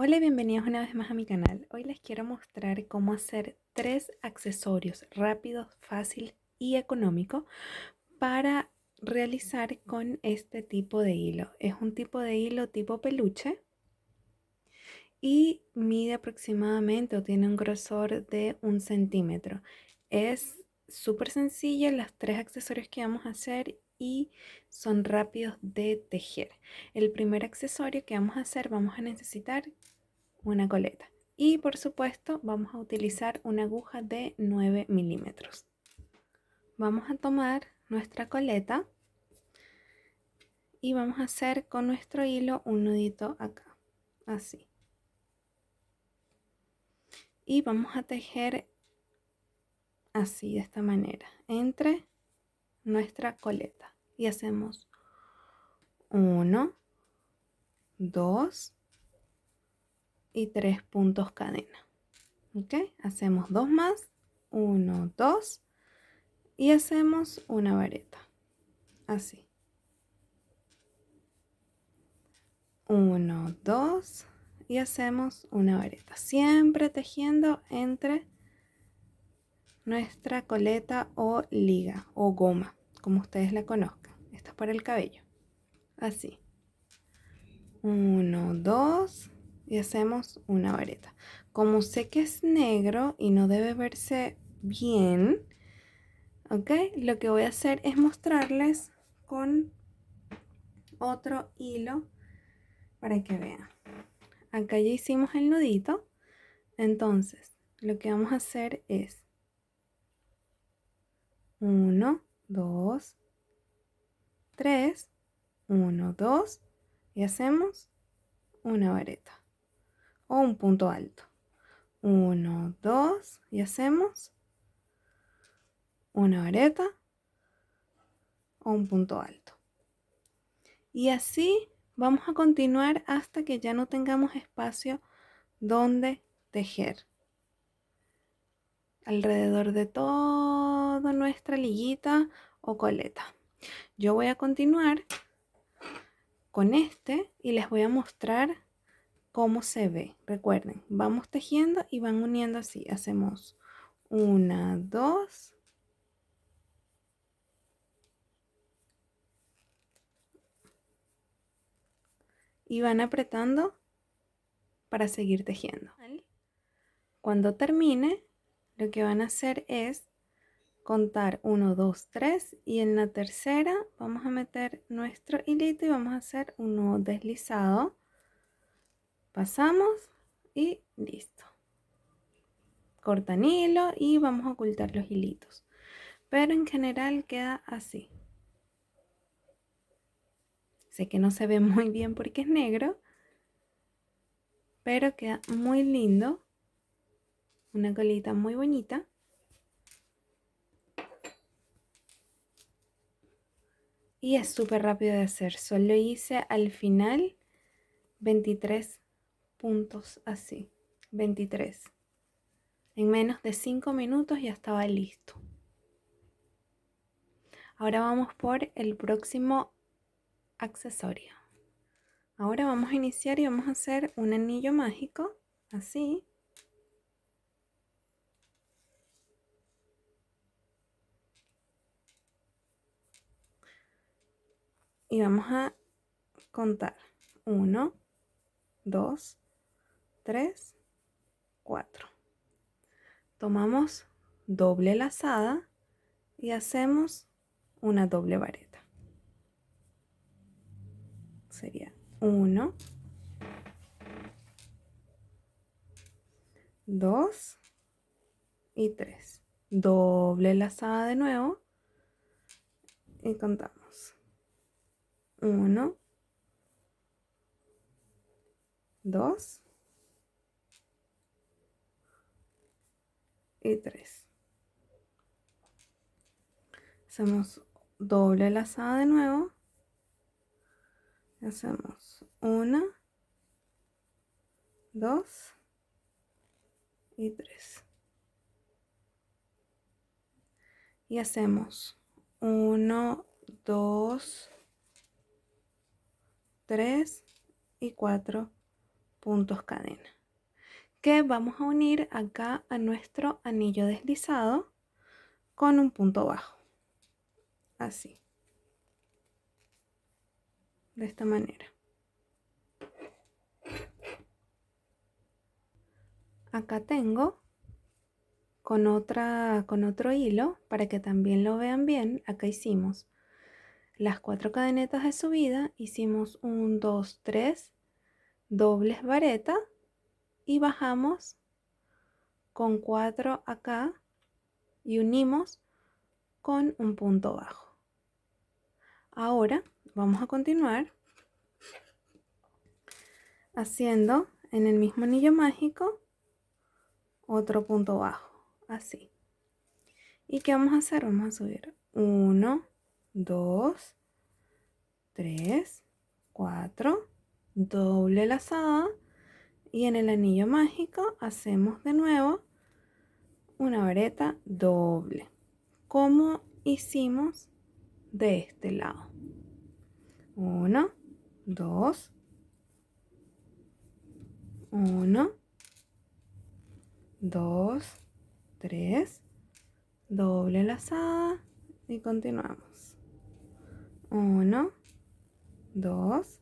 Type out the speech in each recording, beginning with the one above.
Hola y bienvenidos una vez más a mi canal. Hoy les quiero mostrar cómo hacer 3 accesorios rápidos, fácil y económico para realizar con este tipo de hilo. Es un tipo de hilo tipo peluche y mide aproximadamente o tiene un grosor de 1 centímetro. Es súper sencilla los 3 accesorios que vamos a hacer y son rápidos de tejer. El primer accesorio que vamos a hacer, vamos a necesitar una coleta y por supuesto vamos a utilizar una aguja de 9 milímetros. Vamos a tomar nuestra coleta y vamos a hacer con nuestro hilo un nudito acá, así, y vamos a tejer así, de esta manera, entre nuestra coleta y hacemos 1, 2 y 3 puntos cadena. Ok, hacemos 2 más, 1, 2 y hacemos una vareta así, 1, 2 y hacemos una vareta, siempre tejiendo entre nuestra coleta o liga o goma, como ustedes la conozcan. Esto es para el cabello, así, 1, 2 y hacemos una vareta. Como sé que es negro y no debe verse bien, ok, lo que voy a hacer es mostrarles con otro hilo para que vean. Acá ya hicimos el nudito, entonces lo que vamos a hacer es 1, 2, 3, 1, 2 y hacemos una vareta o un punto alto. 1, 2 y hacemos una vareta o un punto alto. Y así vamos a continuar hasta que ya no tengamos espacio donde tejer alrededor de toda nuestra liguita o coleta. Yo voy a continuar con este y les voy a mostrar cómo se ve. Recuerden, vamos tejiendo y van uniendo así. Hacemos 1, 2 y van apretando para seguir tejiendo. Cuando termine, lo que van a hacer es contar 1, 2, 3 y en la tercera vamos a meter nuestro hilito y vamos a hacer un nudo deslizado. Pasamos y listo. Cortan hilo y vamos a ocultar los hilitos, pero en general queda así. Sé que no se ve muy bien porque es negro, pero queda muy lindo. Una colita muy bonita. Y es súper rápido de hacer. Solo hice al final 23 puntos así. 23. En menos de 5 minutos ya estaba listo. Ahora vamos por el próximo accesorio. Ahora vamos a iniciar y vamos a hacer un anillo mágico, así. Y vamos a contar 1, 2, 3, 4. Tomamos doble lazada y hacemos una doble vareta. Sería 1, 2 y 3. Doble lazada de nuevo y contamos 1, 2 y 3. Hacemos doble lazada de nuevo. Hacemos 1, 2 y 3. Y hacemos 1, 2, 3 y 4 puntos cadena que vamos a unir acá a nuestro anillo deslizado con un punto bajo, así, de esta manera. Acá tengo con otro hilo para que también lo vean bien. Acá hicimos las 4 cadenetas de subida, hicimos 1, 2, 3 dobles vareta y bajamos con 4 acá y unimos con un punto bajo. Ahora vamos a continuar haciendo en el mismo anillo mágico otro punto bajo, así. ¿Y qué vamos a hacer? Vamos a subir 1, 2, 3, 4, doble lazada, y en el anillo mágico hacemos de nuevo una vareta doble, como hicimos de este lado. 1, 2, 1, 2, 3, doble lazada y continuamos. 1, 2,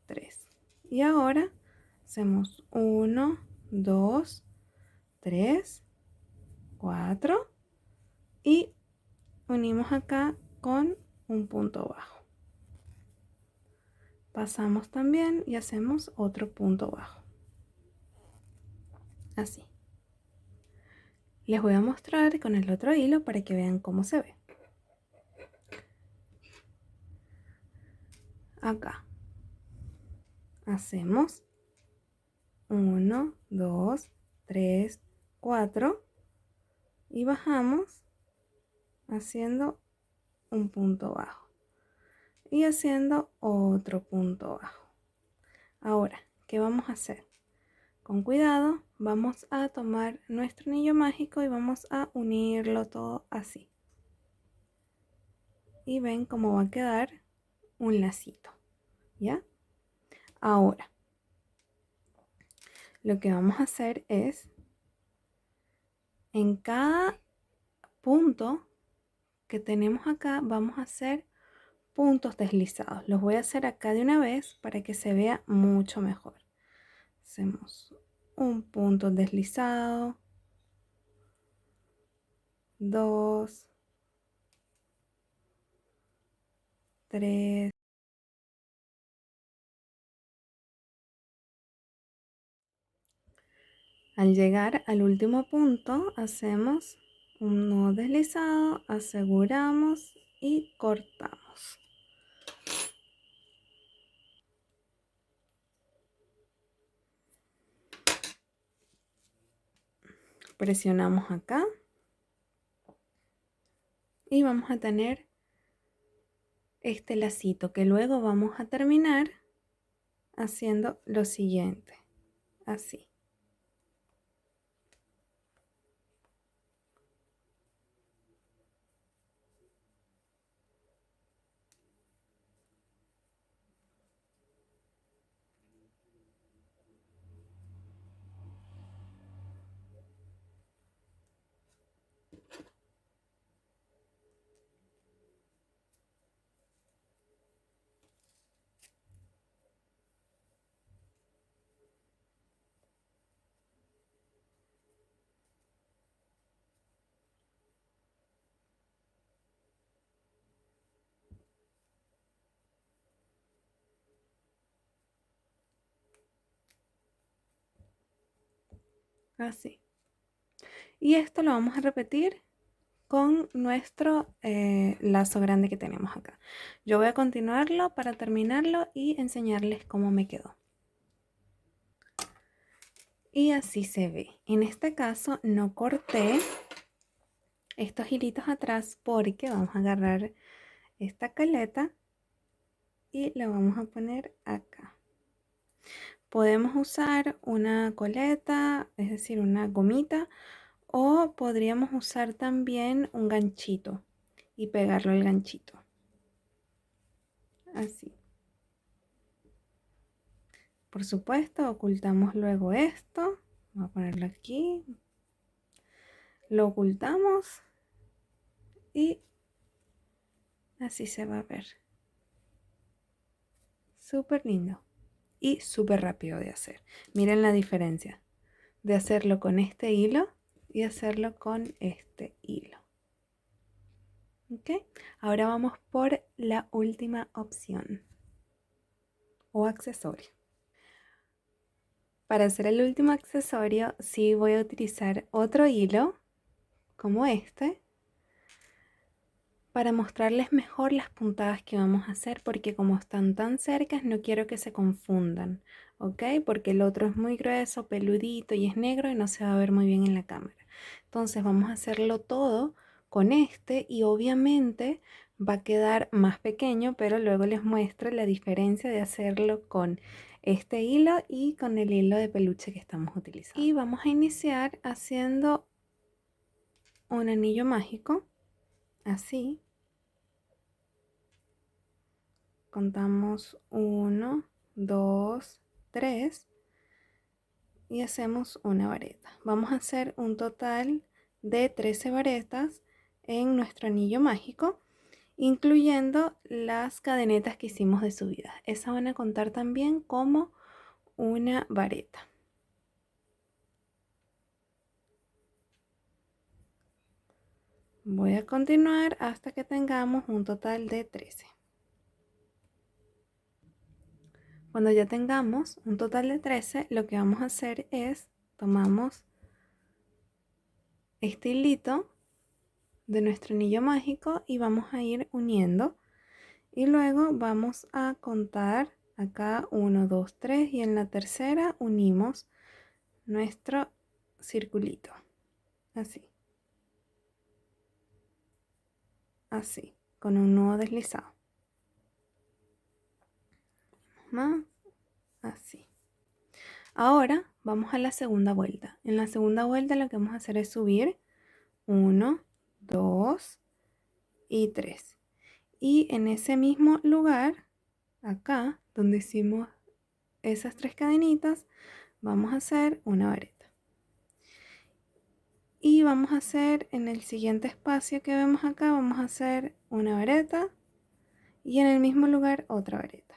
3. Y ahora hacemos 1, 2, 3, 4 y unimos acá con un punto bajo. Pasamos también y hacemos otro punto bajo. Así. Les voy a mostrar con el otro hilo para que vean cómo se ve. Acá hacemos 1, 2, 3, 4 y bajamos haciendo un punto bajo y haciendo otro punto bajo. Ahora, ¿qué vamos a hacer? Con cuidado vamos a tomar nuestro anillo mágico y vamos a unirlo todo así. Y ven cómo va a quedar un lacito, ¿ya? Ahora, lo que vamos a hacer es, en cada punto que tenemos acá, vamos a hacer puntos deslizados. Los voy a hacer acá de una vez para que se vea mucho mejor. Hacemos un punto deslizado, 2, 3. Al llegar al último punto, hacemos un nudo deslizado, aseguramos y cortamos. Presionamos acá y vamos a tener este lacito que luego vamos a terminar haciendo lo siguiente, así. Así. Y esto lo vamos a repetir con nuestro lazo grande que tenemos acá. Yo voy a continuarlo para terminarlo y enseñarles cómo me quedó. Y así se ve. En este caso no corté estos hilitos atrás porque vamos a agarrar esta caleta y la vamos a poner acá. Podemos usar una coleta, es decir, una gomita, o podríamos usar también un ganchito y pegarlo al ganchito. Así. Por supuesto, ocultamos luego esto. Voy a ponerlo aquí. Lo ocultamos y así se va a ver. Súper lindo y súper rápido de hacer. Miren la diferencia de hacerlo con este hilo y hacerlo con este hilo. ¿Ok? Ahora vamos por la última opción o accesorio. Para hacer el último accesorio, sí voy a utilizar otro hilo como este para mostrarles mejor las puntadas que vamos a hacer, porque como están tan cercas no quiero que se confundan, ¿ok? Porque el otro es muy grueso, peludito y es negro y no se va a ver muy bien en la cámara. Entonces vamos a hacerlo todo con este y obviamente va a quedar más pequeño, pero luego les muestro la diferencia de hacerlo con este hilo y con el hilo de peluche que estamos utilizando. Y vamos a iniciar haciendo un anillo mágico, así. Contamos 1, 2, 3 y hacemos una vareta. Vamos a hacer un total de 13 varetas en nuestro anillo mágico, incluyendo las cadenetas que hicimos de subida. Esas van a contar también como una vareta. Voy a continuar hasta que tengamos un total de 13. Cuando ya tengamos un total de 13, lo que vamos a hacer es tomamos este hilito de nuestro anillo mágico y vamos a ir uniendo y luego vamos a contar acá 1, 2, 3 y en la tercera unimos nuestro circulito, así, así, con un nudo deslizado, más, así. Ahora vamos a la segunda vuelta. En la segunda vuelta lo que vamos a hacer es subir 1, 2 y 3. Y en ese mismo lugar, acá donde hicimos esas 3 cadenitas, vamos a hacer una vareta. Y vamos a hacer en el siguiente espacio que vemos acá, vamos a hacer una vareta y en el mismo lugar otra vareta.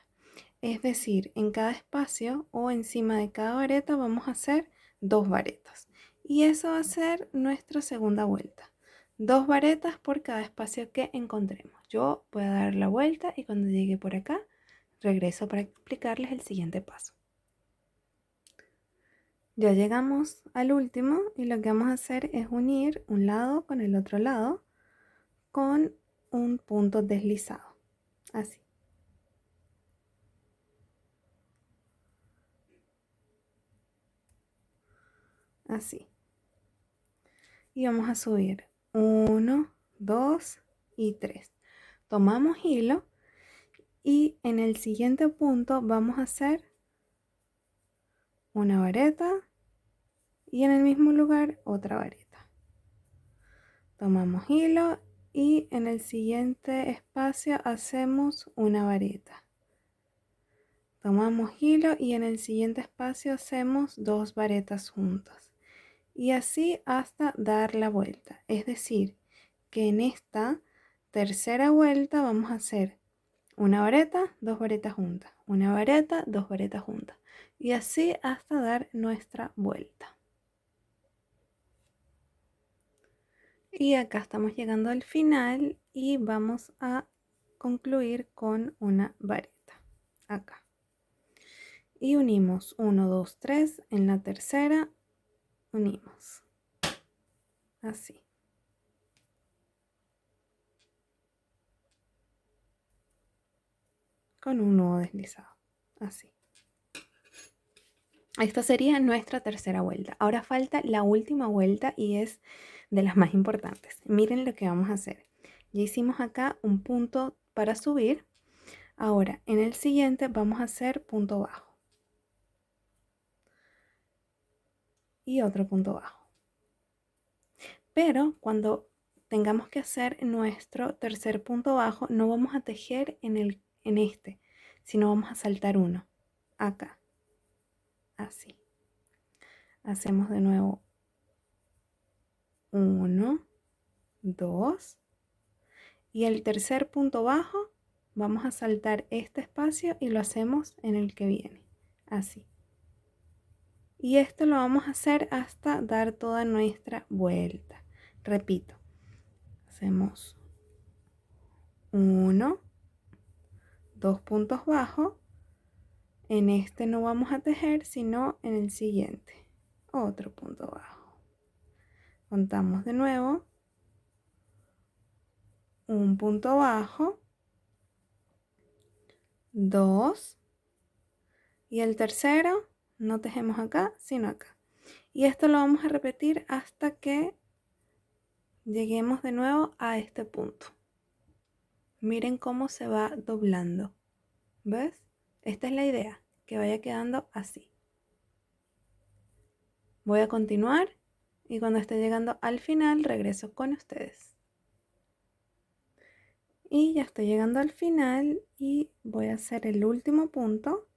Es decir, en cada espacio o encima de cada vareta vamos a hacer 2 varetas. Y eso va a ser nuestra segunda vuelta. 2 varetas por cada espacio que encontremos. Yo voy a dar la vuelta y cuando llegue por acá, regreso para explicarles el siguiente paso. Ya llegamos al último y lo que vamos a hacer es unir un lado con el otro lado con un punto deslizado, así. Así. Y vamos a subir 1, 2 y 3. Tomamos hilo y en el siguiente punto vamos a hacer una vareta y en el mismo lugar otra vareta. Tomamos hilo y en el siguiente espacio hacemos una vareta. Tomamos hilo y en el siguiente espacio hacemos 2 varetas juntas. Y así hasta dar la vuelta. Es decir, que en esta tercera vuelta vamos a hacer una vareta, 2 varetas juntas. Una vareta, 2 varetas juntas. Y así hasta dar nuestra vuelta. Y acá estamos llegando al final y vamos a concluir con una vareta. Acá. Y unimos 1, 2, 3. En la tercera unimos. Así. Con un nudo deslizado. Así. Esta sería nuestra tercera vuelta. Ahora falta la última vuelta y es de las más importantes. Miren lo que vamos a hacer. Ya hicimos acá un punto para subir. Ahora en el siguiente vamos a hacer punto bajo. Y otro punto bajo. Pero cuando tengamos que hacer nuestro tercer punto bajo, no vamos a tejer en este, sino vamos a saltar uno acá. así. Hacemos de nuevo 1, 2 y el tercer punto bajo vamos a saltar este espacio y lo hacemos en el que viene, así. Y esto lo vamos a hacer hasta dar toda nuestra vuelta. Repito, hacemos 1, 2 puntos bajos. En este no vamos a tejer, sino en el siguiente. Otro punto bajo. Contamos de nuevo. Un punto bajo. 2. Y el tercero no tejemos acá, sino acá. Y esto lo vamos a repetir hasta que lleguemos de nuevo a este punto. Miren cómo se va doblando. ¿Ves? Esta es la idea, que vaya quedando así. Voy a continuar y cuando esté llegando al final regreso con ustedes. Y ya estoy llegando al final y voy a hacer el último punto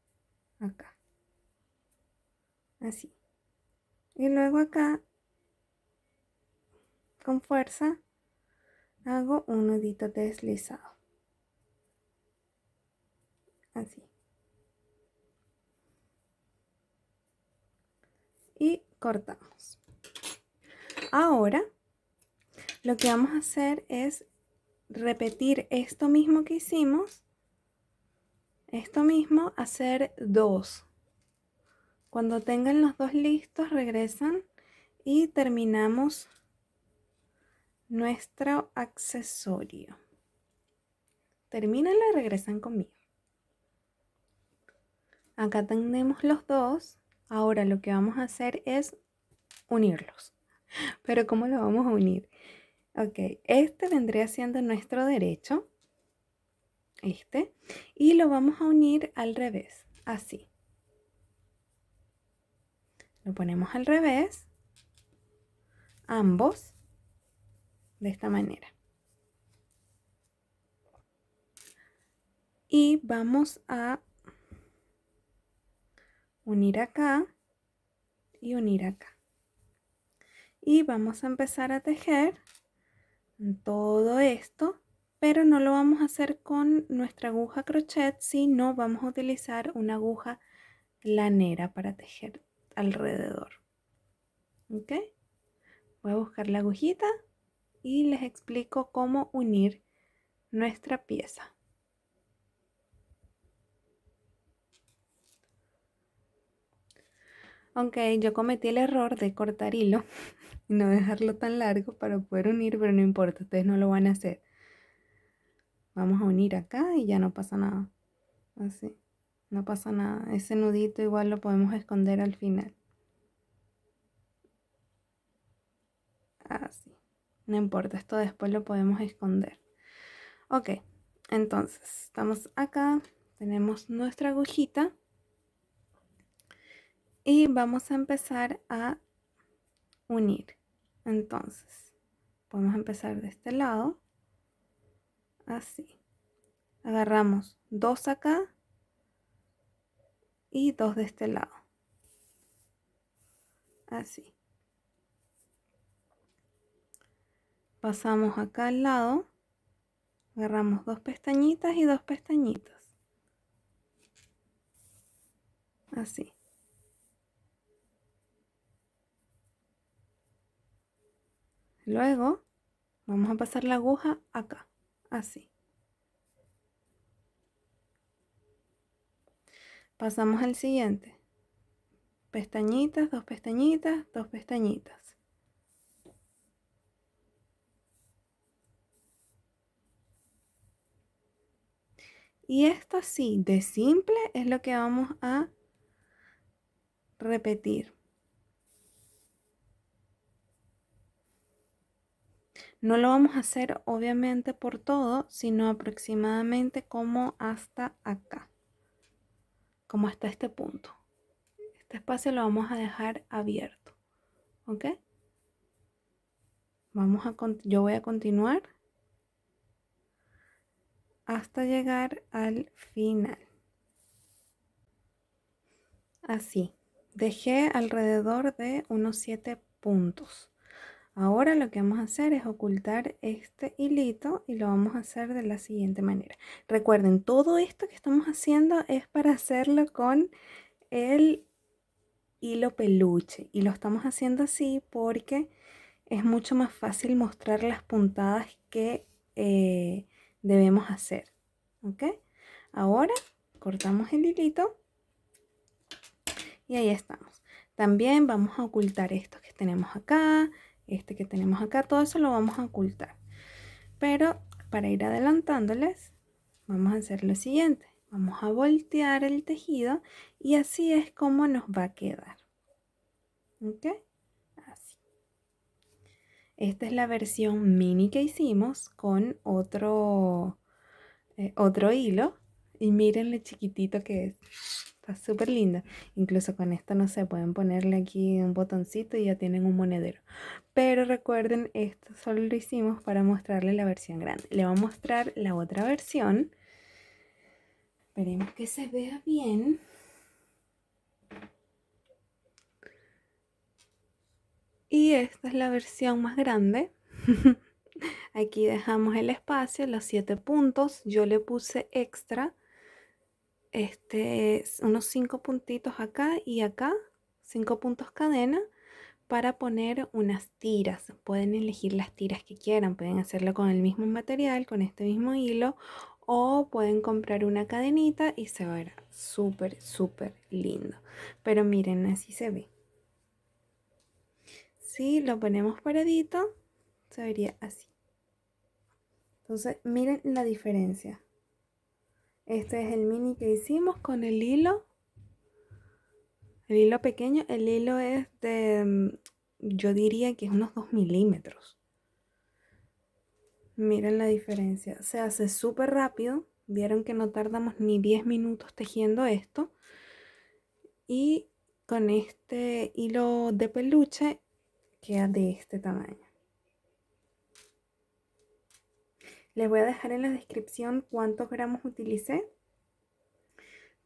acá. Así. Y luego acá, con fuerza, hago un nudito deslizado. Así. Y cortamos. Ahora, lo que vamos a hacer es repetir esto mismo que hicimos. Esto mismo, hacer 2. Cuando tengan los 2 listos, regresan y terminamos nuestro accesorio. Termínenlo y regresan conmigo. Acá tenemos los 2. Ahora lo que vamos a hacer es unirlos. Pero ¿cómo lo vamos a unir? Ok, este vendría siendo nuestro derecho. Este. Y lo vamos a unir al revés. Así. Lo ponemos al revés. Ambos. De esta manera. Y vamos a unir acá y unir acá. Y vamos a empezar a tejer todo esto, pero no lo vamos a hacer con nuestra aguja crochet, sino vamos a utilizar una aguja lanera para tejer alrededor. ¿Ok? Voy a buscar la agujita y les explico cómo unir nuestra pieza. Aunque yo cometí el error de cortar hilo y no dejarlo tan largo para poder unir, pero no importa, ustedes no lo van a hacer. Vamos a unir acá y ya no pasa nada. Así, no pasa nada. Ese nudito igual lo podemos esconder al final. Así, no importa, esto después lo podemos esconder. Ok, entonces estamos acá, tenemos nuestra agujita y vamos a empezar a unir. Entonces, podemos empezar de este lado, así. Agarramos 2 acá y 2 de este lado, así. Pasamos acá al lado, agarramos 2 pestañitas y 2 pestañitas, así. Luego vamos a pasar la aguja acá, así. Pasamos al siguiente. Pestañitas, 2 pestañitas, 2 pestañitas. Y esto así de simple es lo que vamos a repetir. No lo vamos a hacer obviamente por todo, sino aproximadamente como hasta acá. Como hasta este punto. Este espacio lo vamos a dejar abierto. ¿Ok? Yo voy a continuar hasta llegar al final. Así. Dejé alrededor de unos 7 puntos. Ahora lo que vamos a hacer es ocultar este hilito y lo vamos a hacer de la siguiente manera. Recuerden, todo esto que estamos haciendo es para hacerlo con el hilo peluche y lo estamos haciendo así porque es mucho más fácil mostrar las puntadas que debemos hacer. ¿Ok? Ahora cortamos el hilito y ahí estamos. También vamos a ocultar estos que tenemos acá, este que tenemos acá, todo eso lo vamos a ocultar. Pero para ir adelantándoles, vamos a hacer lo siguiente. Vamos a voltear el tejido y así es como nos va a quedar. ¿Ok? Así. Esta es la versión mini que hicimos con otro hilo. Y miren lo chiquitito que es. Está súper linda. Incluso con esto, no sé, pueden ponerle aquí un botoncito y ya tienen un monedero. Pero recuerden, esto solo lo hicimos para mostrarle la versión grande. Le voy a mostrar la otra versión. Esperemos que se vea bien. Y esta es la versión más grande. Aquí dejamos el espacio, los 7 puntos. Yo le puse extra unos 5 puntitos acá y acá, 5 puntos cadena para poner unas tiras. Pueden elegir las tiras que quieran, pueden hacerlo con el mismo material, con este mismo hilo, o pueden comprar una cadenita y se verá súper, súper lindo. Pero miren, así se ve. Si lo ponemos paradito, se vería así. Entonces, miren la diferencia. Este es el mini que hicimos con el hilo pequeño. El hilo es de, yo diría que es unos 2 milímetros. Miren la diferencia. Se hace súper rápido. Vieron que no tardamos ni 10 minutos tejiendo esto. Y con este hilo de peluche queda de este tamaño. Les voy a dejar en la descripción cuántos gramos utilicé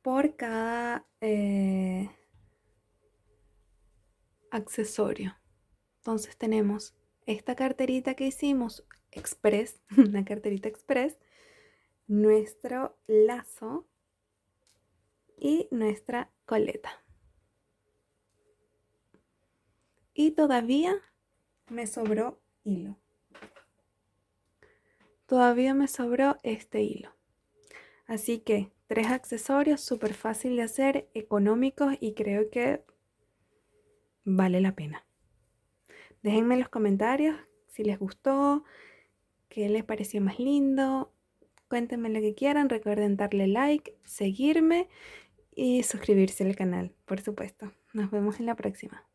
por cada accesorio. Entonces tenemos esta carterita que hicimos express, una carterita express, nuestro lazo y nuestra coleta. Y todavía me sobró hilo. Todavía me sobró este hilo. Así que 3 accesorios súper fácil de hacer, económicos y creo que vale la pena. Déjenme en los comentarios si les gustó, qué les pareció más lindo. Cuéntenme lo que quieran. Recuerden darle like, seguirme y suscribirse al canal, por supuesto. Nos vemos en la próxima.